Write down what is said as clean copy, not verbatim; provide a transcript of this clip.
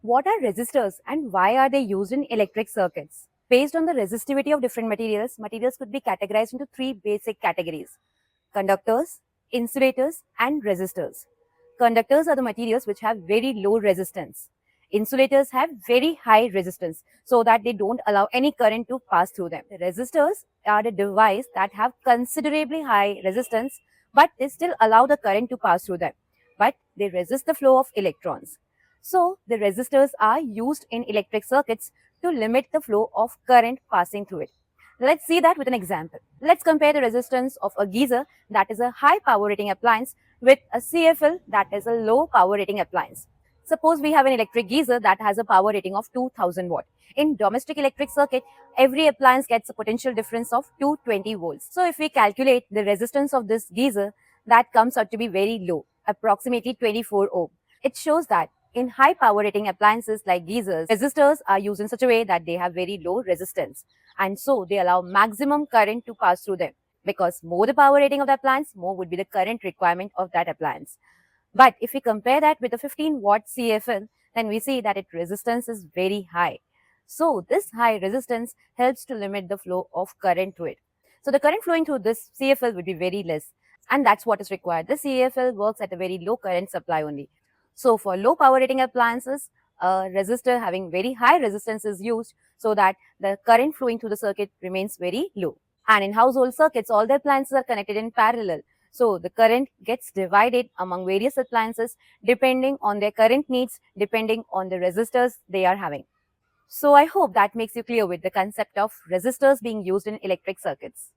What are resistors and why are they used in electric circuits? Based on the resistivity of different materials, materials could be categorized into three basic categories: conductors, insulators, and resistors. Conductors are the materials which have very low resistance. Insulators have very high resistance so that they don't allow any current to pass through them. The resistors are the device that have considerably high resistance, but they still allow the current to pass through them, but they resist the flow of electrons. So the resistors are used in electric circuits to limit the flow of current passing through it. Let's see that with an example. Let's compare the resistance of a geyser, that is a high power rating appliance, with a CFL, that is a low power rating appliance. Suppose we have an electric geyser that has a power rating of 2000 watt. In domestic electric circuit, every appliance gets a potential difference of 220 volts. So if we calculate the resistance of this geyser, that comes out to be very low, approximately 24 ohm. It shows that in high power rating appliances like geysers, resistors are used in such a way that they have very low resistance, and so they allow maximum current to pass through them, because more the power rating of the appliance, more would be the current requirement of that appliance. But if we compare that with a 15 watt CFL, then we see that its resistance is very high. So this high resistance helps to limit the flow of current to it. So the current flowing through this CFL would be very less, and that's what is required. The CFL works at a very low current supply only. So for low power rating appliances, a resistor having very high resistance is used so that the current flowing through the circuit remains very low. And in household circuits, all the appliances are connected in parallel. So the current gets divided among various appliances depending on their current needs, depending on the resistors they are having. So I hope that makes you clear with the concept of resistors being used in electric circuits.